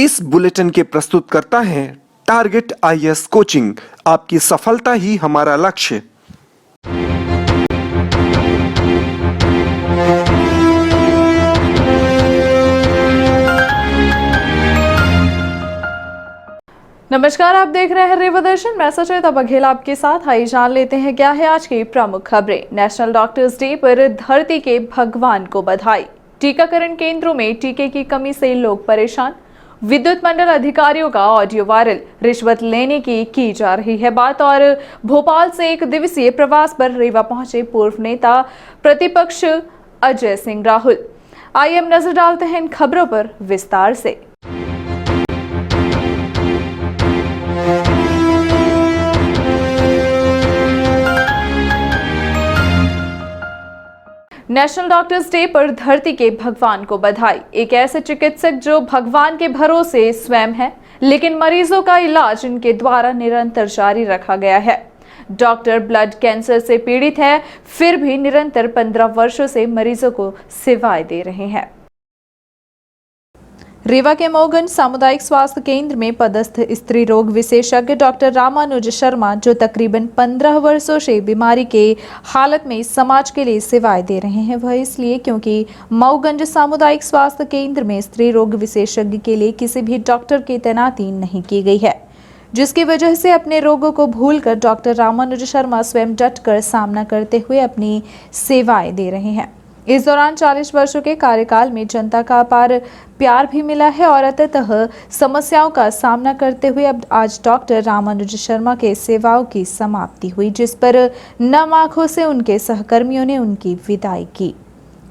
इस बुलेटिन के प्रस्तुतकर्ता हैं टारगेट आईएएस कोचिंग। आपकी सफलता ही हमारा लक्ष्य। नमस्कार, आप देख रहे हैं रेवा दर्शन। मैं सचेता बघेल आपके साथ। आइए जान लेते हैं क्या है आज की प्रमुख खबरें। नेशनल डॉक्टर्स डे पर धरती के भगवान को बधाई। टीकाकरण केंद्रों में टीके की कमी से लोग परेशान। विद्युत मंडल अधिकारियों का ऑडियो वायरल। रिश्वत लेने की जा रही है बात। और भोपाल से 1 दिवसीय प्रवास पर रेवा पहुंचे पूर्व नेता प्रतिपक्ष अजय सिंह राहुल। आइए हम नजर डालते हैं इन खबरों पर विस्तार से। नेशनल डॉक्टर्स डे पर धरती के भगवान को बधाई। एक ऐसे चिकित्सक जो भगवान के भरोसे स्वयं है, लेकिन मरीजों का इलाज इनके द्वारा निरंतर जारी रखा गया है। डॉक्टर ब्लड कैंसर से पीड़ित है, फिर भी निरंतर 15 वर्षों से मरीजों को सेवाएं दे रहे हैं। रीवा के मऊगंज सामुदायिक स्वास्थ्य केंद्र में पदस्थ स्त्री रोग विशेषज्ञ डॉक्टर रामानुज शर्मा, जो तकरीबन 15 वर्षों से बीमारी के हालत में समाज के लिए सेवाएं दे रहे हैं, वह इसलिए क्योंकि मऊगंज सामुदायिक स्वास्थ्य केंद्र में स्त्री रोग विशेषज्ञ के लिए किसी भी डॉक्टर की तैनाती नहीं की गई है, जिसकी वजह से अपने रोगों को भूलकर डॉक्टर रामानुज शर्मा स्वयं डटकर सामना करते हुए अपनी सेवाएं दे रहे हैं। इस दौरान 40 वर्षों के कार्यकाल में जनता का अपार प्यार भी मिला है और अंततः समस्याओं का सामना करते हुए अब आज डॉक्टर रामानुज शर्मा के सेवाओं की समाप्ति हुई, जिस पर नम आंखों से उनके सहकर्मियों ने उनकी विदाई की।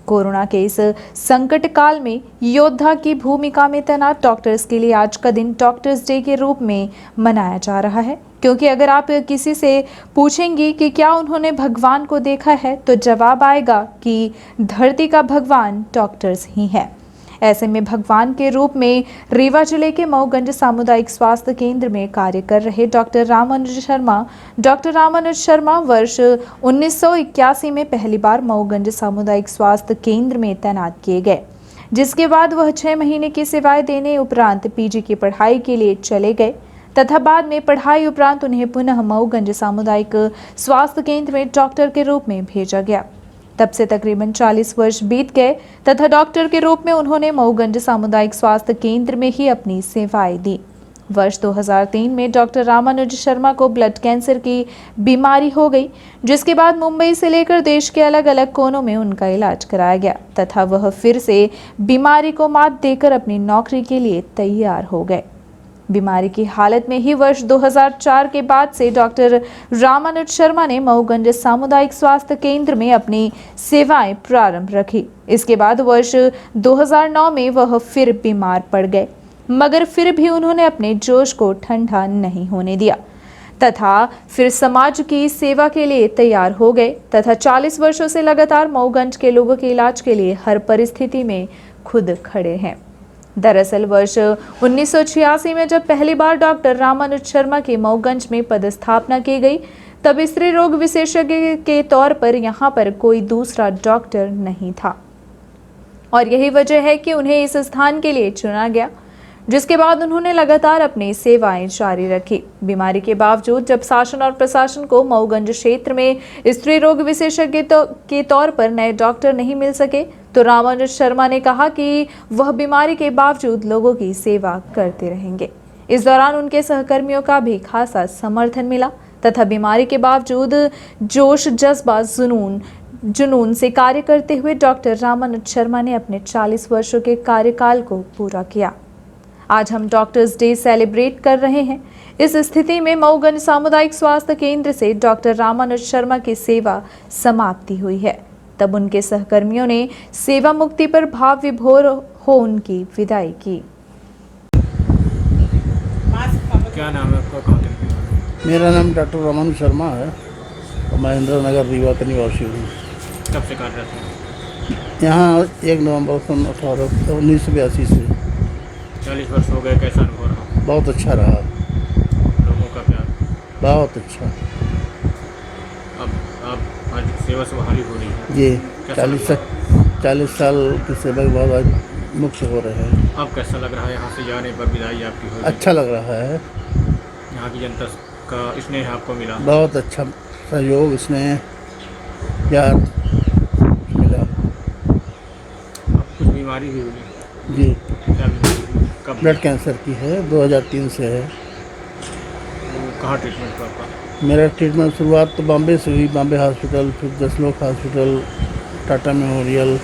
कोरोना के इस संकट काल में योद्धा की भूमिका में तैनात डॉक्टर्स के लिए आज का दिन डॉक्टर्स डे के रूप में मनाया जा रहा है, क्योंकि अगर आप किसी से पूछेंगी कि क्या उन्होंने भगवान को देखा है, तो जवाब आएगा कि धरती का भगवान डॉक्टर्स ही है। ऐसे में भगवान के रूप में रीवा जिले के मऊगंज सामुदायिक स्वास्थ्य केंद्र में कार्य कर रहे डॉक्टर रामानुज शर्मा वर्ष 1981 में पहली बार मऊगंज सामुदायिक स्वास्थ्य केंद्र में तैनात किए गए, जिसके बाद वह 6 महीने की सेवाएं देने उपरांत पीजी की पढ़ाई के लिए चले गए तथा बाद में पढ़ाई उपरांत उन्हें पुनः मऊगंज सामुदायिक स्वास्थ्य केंद्र में डॉक्टर के रूप में भेजा गया। तब से तकरीबन 40 वर्ष बीत गए तथा डॉक्टर के रूप में उन्होंने मऊगंज सामुदायिक स्वास्थ्य केंद्र में ही अपनी सेवाएं दी। वर्ष 2003 में डॉक्टर रामानुज शर्मा को ब्लड कैंसर की बीमारी हो गई, जिसके बाद मुंबई से लेकर देश के अलग अलग कोनों में उनका इलाज कराया गया तथा वह फिर से बीमारी को मात देकर अपनी नौकरी के लिए तैयार हो गए। बीमारी की हालत में ही वर्ष 2004 के बाद से डॉक्टर रामानुज शर्मा ने मऊगंज सामुदायिक स्वास्थ्य केंद्र में अपनी सेवाएं प्रारंभ रखी। इसके बाद वर्ष 2009 में वह फिर बीमार पड़ गए, मगर फिर भी उन्होंने अपने जोश को ठंडा नहीं होने दिया तथा फिर समाज की सेवा के लिए तैयार हो गए तथा 40 वर्षों से लगातार मऊगंज के लोगों के इलाज के लिए हर परिस्थिति में खुद खड़े हैं। दरअसल वर्ष 1986 में जब पहली बार डॉक्टर रामानुज शर्मा की मऊगंज में पदस्थापना की गई, तब स्त्री रोग विशेषज्ञ के तौर पर यहाँ पर कोई दूसरा डॉक्टर नहीं था और यही वजह है कि उन्हें इस स्थान के लिए चुना गया, जिसके बाद उन्होंने लगातार अपनी सेवाएं जारी रखी। बीमारी के बावजूद जब शासन और प्रशासन को मऊगंज क्षेत्र में स्त्री रोग विशेषज्ञ के तौर पर नए डॉक्टर नहीं मिल सके, तो रामानुज शर्मा ने कहा कि वह बीमारी के बावजूद लोगों की सेवा करते रहेंगे। इस दौरान उनके सहकर्मियों का भी खासा समर्थन मिला तथा बीमारी के बावजूद जोश, जज्बा, जुनून से कार्य करते हुए डॉक्टर रामानुज शर्मा ने अपने 40 वर्षों के कार्यकाल को पूरा किया। आज हम डॉक्टर्स डे सेलिब्रेट कर रहे हैं। इस स्थिति में मऊगंज सामुदायिक स्वास्थ्य केंद्र से डॉक्टर रामानुज शर्मा की सेवा समाप्ति हुई है। तब उनके सहकर्मियों ने सेवा मुक्ति पर भाव विभोर हो उनकी विदाई की। क्या नाम है आपका? मेरा नाम डॉक्टर रामानुज शर्मा है और मैं इंदिरा नगर रीवा का निवासी हूँ। कब से कार्यरत हैं? यहाँ 1 नवंबर 1982 से। 40 वर्ष हो गए, कैसा अनुभव रहा? बहुत अच्छा रहा, लोगों का प्यार बहुत अच्छा। अब आज सेवा से बहाली हो रही है। ये 40 साल की सेवा के बाद आज मुक्त हो रहे हैं। अब कैसा लग रहा है यहाँ से जाने पर विदाई आपकी होगी? अच्छा लग रहा है, यहाँ की जनता का स्नेह आपको मिला? बहुत अच्छा सहयोग, स्नेह, प्यार मिला। अब कुछ बीमारी भी हुई? जी, क्या बीमारी हुई? कब? ब्लड कैंसर की है, 2003 से है। वो कहाँ ट्रीटमेंट हुआ आपका? मेरा ट्रीटमेंट शुरुआत तो बॉम्बे से हुई, बॉम्बे हॉस्पिटल, फिर जसलोक हॉस्पिटल, टाटा मेमोरियल,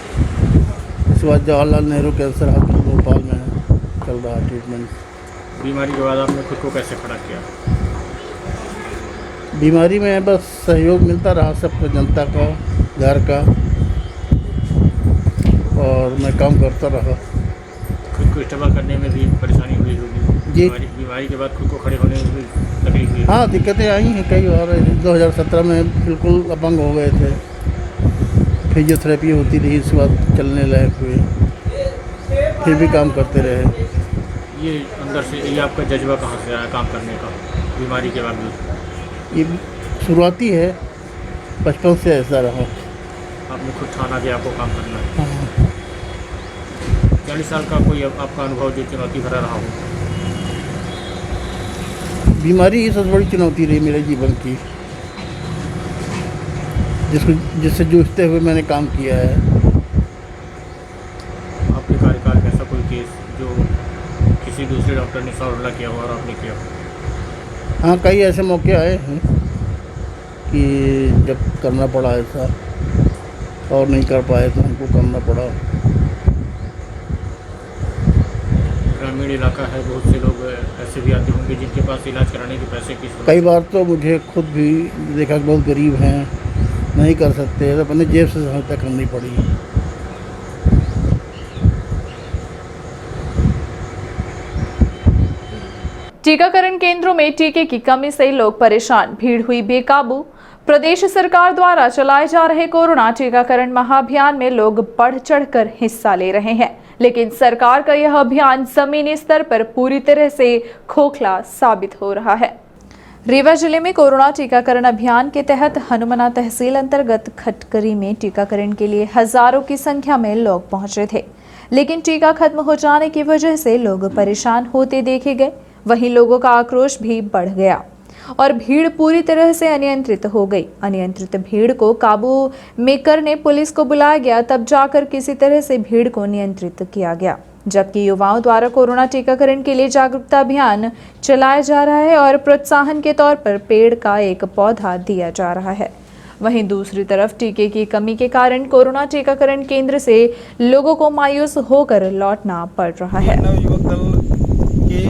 उसके बाद जवाहरलाल नेहरू कैंसर हॉस्पिटल भोपाल में चल रहा है ट्रीटमेंट। बीमारी के बाद आपने खुद को कैसे खड़ा किया? बीमारी में बस सहयोग मिलता रहा सबको, जनता का, घर का, और मैं काम करता रहा। खुद को स्टेबल करने में भी परेशानी हुई होगी? जी। बीमारी के बाद खुद को खड़े होने में भी तकलीफ हुई? हाँ, दिक्कतें आई हैं कई बार। 2017 में बिल्कुल अपंग हो गए थे, फिजियोथेरेपी होती रही, उसके बाद चलने लायक हुए, फिर भी काम करते रहे। ये अंदर से ये आपका जज्बा कहाँ से आया काम करने का बीमारी के बावजूद? ये शुरुआती है, बचपन से ऐसा रहा। आपने खुद ठाना कि आपको काम करना है? हाँ। 40 साल का कोई आपका अनुभव जो चुनौती भरा रहा हो? बीमारी ही सबसे बड़ी चुनौती रही मेरे जीवन की, जिससे जूझते हुए मैंने काम किया है। आपके कार्यकाल में ऐसा कोई केस जो किसी दूसरे डॉक्टर ने सॉल्व ना किया हो और आपने किया हो? हाँ, कई ऐसे मौके आए हैं कि जब करना पड़ा ऐसा, और नहीं कर पाए तो हमको करना पड़ा। ग्रामीण इलाका है, बहुत से लोग ऐसे भी आते होंगे जिनके पास इलाज कराने के पैसे की कई बार तो मुझे खुद भी देखा कि बहुत गरीब हैं, नहीं कर सकते, तो अपने जेब से सहायता करनी पड़ी। टीकाकरण केंद्रों में टीके की कमी से लोग परेशान, भीड़ हुई बेकाबू। प्रदेश सरकार द्वारा चलाए जा रहे कोरोना टीकाकरण महाअभियान में लोग बढ़ चढ़कर हिस्सा ले रहे हैं, लेकिन सरकार का यह अभियान जमीनी स्तर पर पूरी तरह से खोखला साबित हो रहा है। रीवा जिले में कोरोना टीकाकरण अभियान के तहत हनुमना तहसील अंतर्गत खटकरी में टीकाकरण के लिए हजारों की संख्या में लोग पहुंचे थे, लेकिन टीका खत्म हो जाने की वजह से लोग परेशान होते देखे गए। वहीं लोगों का आक्रोश भी बढ़ गया और भीड़ पूरी तरह से अनियंत्रित हो गई। अनियंत्रित भीड़ को काबू में करने पुलिस को बुलाया गया, तब जाकर किसी तरह से भीड़ को नियंत्रित किया गया। जबकि युवाओं द्वारा कोरोना टीकाकरण के लिए जागरूकता अभियान चलाया जा रहा है और प्रोत्साहन के तौर पर पेड़ का एक पौधा दिया जा रहा है। वहीं दूसरी तरफ टीके की कमी के कारण कोरोना टीकाकरण केंद्र से लोगों को मायूस होकर लौटना पड़ रहा है। नवयुवक दल के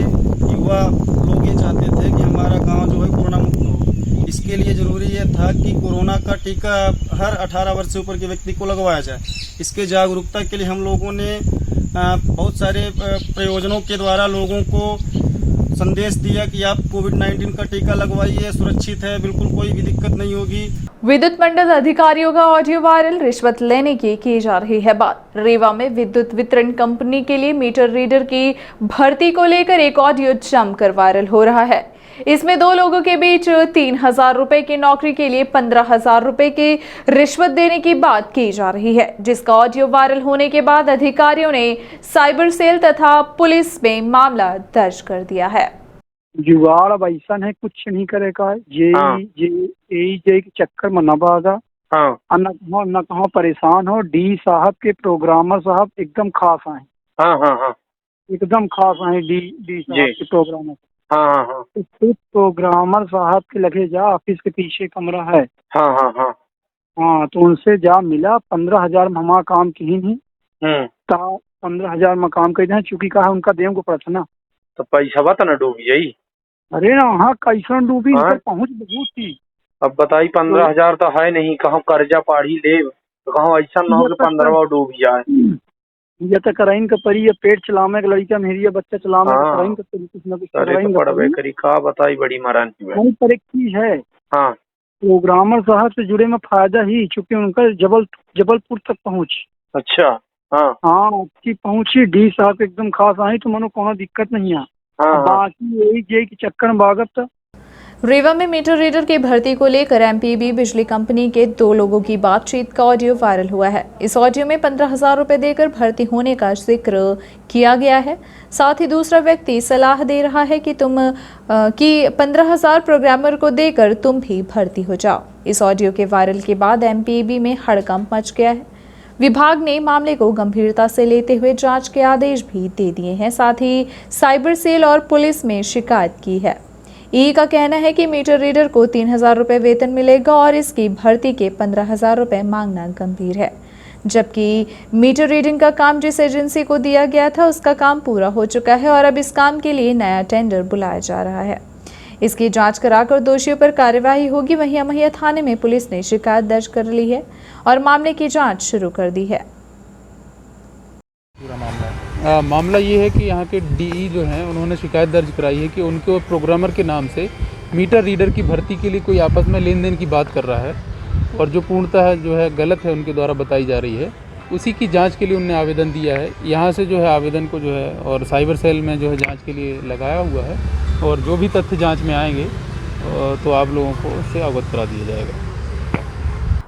युवा लोग ये चाहते थे कि हमारा गांव जो है कोरोना मुक्त हो। इसके लिए ज़रूरी ये था कि कोरोना का टीका हर 18 वर्ष से ऊपर के व्यक्ति को लगवाया जाए। इसके जागरूकता के लिए हम लोगों ने बहुत सारे प्रयोजनों के द्वारा लोगों को संदेश दिया कि आप कोविड-19 का टीका लगवाइए, सुरक्षित है, बिल्कुल कोई भी दिक्कत नहीं होगी। विद्युत मंडल अधिकारियों का ऑडियो वायरल, रिश्वत लेने की जा रही है बात। रीवा में विद्युत वितरण कंपनी के लिए मीटर रीडर की भर्ती को लेकर एक ऑडियो जमकर वायरल हो रहा है। इसमें दो लोगों के बीच 3,000 रुपए की नौकरी के लिए 15,000 रुपए की रिश्वत देने की बात की जा रही है, जिसका ऑडियो वायरल होने के बाद अधिकारियों ने साइबर सेल तथा पुलिस में मामला दर्ज कर दिया है। जुगाड़ अब ऐसा है, कुछ नहीं करेगा। जे के चक्कर में न भागा, न कहो परेशान हो। डी साहब के प्रोग्रामर साहब एकदम खास आए, एकदम खास आए डी साहब के प्रोग्रामर। तो प्रोग्रामर साहब के लगे जा, ऑफिस के पीछे कमरा है। हाँ, तो उनसे जा मिला। 15,000 में हमारा काम की नहीं, 15,000 में काम कर दें, चूंकि कहा उनका देव को पड़ता। तो पैसा बता ना डूबी जाई। अरे ना, हाँ कैसा डूबी, पहुँच बहुत थी। अब बताई 15,000 तो है नहीं, कहूँ कर्जा पाड़ी ले तो कहूँ ऐसा न हो कि 15 डूब जाए। ये तो कराइन का परी, पेट चलामे का लड़का मेरी बच्चा चलामे का कराइन का परी, कुछ न कुछ कराइन का पड़ी करी का बताई बड़ी मारान की बात। पर एक चीज है, हाँ, प्रोग्रामर साहब से जुड़े में फायदा ही, चूंकि उनका जबलपुर तक पहुँच। अच्छा, हाँ की पहुँची। डी साहब एकदम खास आई, तो मनो कोनो दिक्कत नहीं है। बाकी यही जे के चक्कर में भागत। रीवा में मीटर रीडर की भर्ती को लेकर एमपीबी बिजली कंपनी के 2 लोगों की बातचीत का ऑडियो वायरल हुआ है। इस ऑडियो में 15,000 रुपए देकर भर्ती होने का जिक्र किया गया है। साथ ही दूसरा व्यक्ति सलाह दे रहा है कि 15,000 प्रोग्रामर को देकर तुम भी भर्ती हो जाओ। इस ऑडियो के वायरल के बाद एमपीबी में हड़कंप मच गया है। विभाग ने मामले को गंभीरता से लेते हुए जांच के आदेश भी दे दिए हैं। साथ ही साइबर सेल और पुलिस में शिकायत की है। ई का कहना है कि मीटर रीडर को 3,000 रुपए वेतन मिलेगा और इसकी भर्ती के 15,000 रुपए मांगना गंभीर है। जबकि मीटर रीडिंग का काम जिस एजेंसी को दिया गया था उसका काम पूरा हो चुका है और अब इस काम के लिए नया टेंडर बुलाया जा रहा है। इसकी जांच कराकर दोषियों पर कार्यवाही होगी। वहीं अमहिया थाने में पुलिस ने शिकायत दर्ज कर ली है और मामले की जांच शुरू कर दी है। मामला ये है कि यहाँ के डीई जो हैं उन्होंने शिकायत दर्ज कराई है कि उनके प्रोग्रामर के नाम से मीटर रीडर की भर्ती के लिए कोई आपस में लेन देन की बात कर रहा है और जो पूर्णतः जो है गलत है उनके द्वारा बताई जा रही है। उसी की जांच के लिए उन्होंने आवेदन दिया है। यहाँ से जो है आवेदन को जो है और साइबर सेल में जो है जांच के लिए लगाया हुआ है और जो भी तथ्य जांच में आएंगे तो आप लोगों को उससे अवगत करा दिया जाएगा।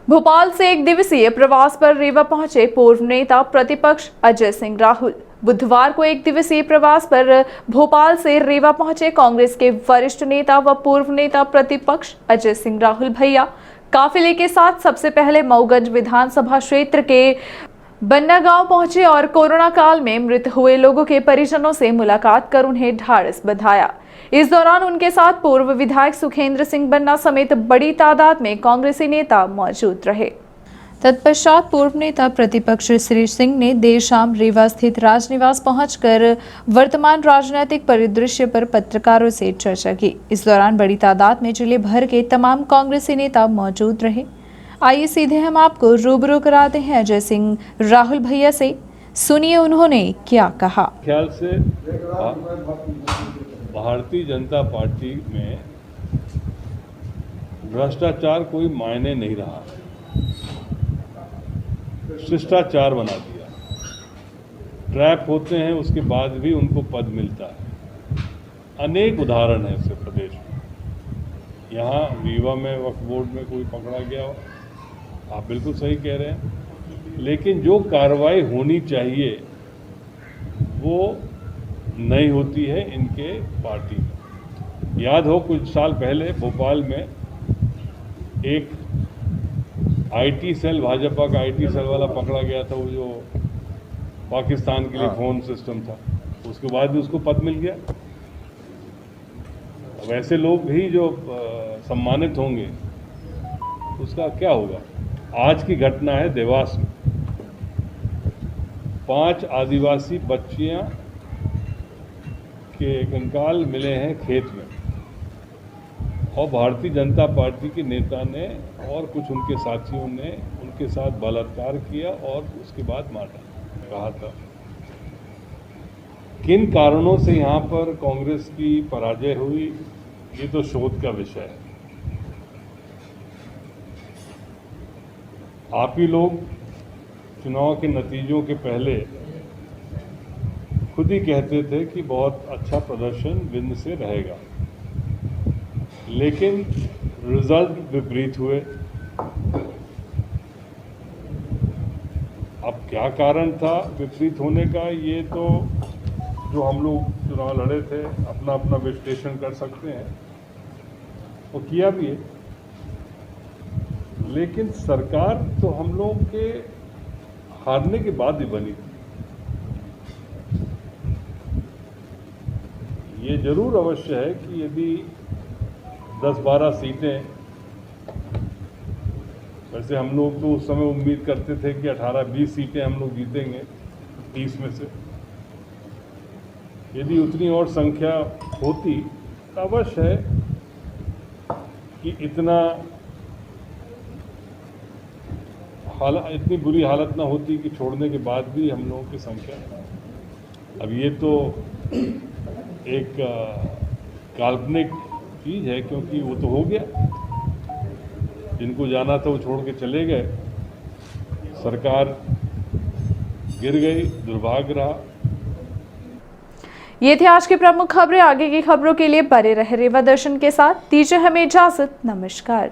भोपाल से 1 दिवसीय प्रवास पर रीवा पहुंचे पूर्व नेता प्रतिपक्ष अजय सिंह राहुल। बुधवार को 1 दिवसीय प्रवास पर भोपाल से रीवा पहुंचे कांग्रेस के वरिष्ठ नेता व पूर्व नेता प्रतिपक्ष अजय सिंह राहुल भैया काफिले के साथ सबसे पहले मऊगंज विधानसभा क्षेत्र के बन्ना गांव पहुंचे और कोरोना काल में मृत हुए लोगों के परिजनों से मुलाकात कर उन्हें ढाढ़स बंधाया। इस दौरान उनके साथ पूर्व विधायक सुखेंद्र सिंह बन्ना समेत बड़ी तादाद में कांग्रेसी नेता मौजूद रहे। तत्पश्चात पूर्व नेता प्रतिपक्ष श्री सिंह ने देर शाम रीवा स्थित राजनिवास पहुंचकर वर्तमान राजनीतिक परिदृश्य पर पत्रकारों से चर्चा की। इस दौरान बड़ी तादाद में जिले भर के तमाम कांग्रेसी नेता मौजूद रहे। आइए सीधे हम आपको रूबरू कराते हैं अजय सिंह राहुल भैया से। सुनिए उन्होंने क्या कहा। ख्याल से भारतीय जनता पार्टी में भ्रष्टाचार कोई मायने नहीं रहा, शिष्टाचार बना दिया। ट्रैप होते हैं उसके बाद भी उनको पद मिलता है। अनेक उदाहरण हैं इससे प्रदेश में। यहाँ रीवा में वक्फ बोर्ड में कोई पकड़ा गया हो, आप बिल्कुल सही कह रहे हैं, लेकिन जो कार्रवाई होनी चाहिए वो नहीं होती है इनके पार्टी में। याद हो कुछ साल पहले भोपाल में एक आईटी सेल, भाजपा का आईटी सेल वाला पकड़ा गया था, वो जो पाकिस्तान के लिए फोन सिस्टम था, उसके बाद भी उसको पद मिल गया। वैसे लोग ही जो सम्मानित होंगे उसका क्या होगा। आज की घटना है देवास में, 5 आदिवासी बच्चियां के कंकाल मिले हैं खेत में और भारतीय जनता पार्टी के नेता ने और कुछ उनके साथियों ने उनके साथ बलात्कार किया और उसके बाद मारा। कहा था किन कारणों से यहाँ पर कांग्रेस की पराजय हुई, ये तो शोध का विषय है। आप ही लोग चुनाव के नतीजों के पहले खुद ही कहते थे कि बहुत अच्छा प्रदर्शन विंध्य से रहेगा, लेकिन रिजल्ट विपरीत हुए। अब क्या कारण था विपरीत होने का, ये तो जो हम लोग चुनाव लड़े थे अपना अपना विश्लेषण कर सकते हैं, वो किया भी है। लेकिन सरकार तो हम लोग के हारने के बाद ही बनी थी। ये जरूर अवश्य है कि यदि 10-12 सीटें, वैसे हम लोग तो उस समय उम्मीद करते थे कि 18-20 सीटें हम लोग जीतेंगे 30 में से, यदि उतनी और संख्या होती तो अवश्य है कि इतनी बुरी हालत ना होती कि छोड़ने के बाद भी हम लोगों की संख्या। अब ये तो एक काल्पनिक चीज़ है, क्योंकि वो तो हो गया, जिनको जाना था वो छोड़ के चले गए, सरकार गिर गई, दुर्भाग्य रहा। ये थी आज की प्रमुख खबरें। आगे की खबरों के लिए बने रहे रेवा दर्शन के साथ। दीजिए हमें इजाजत। नमस्कार।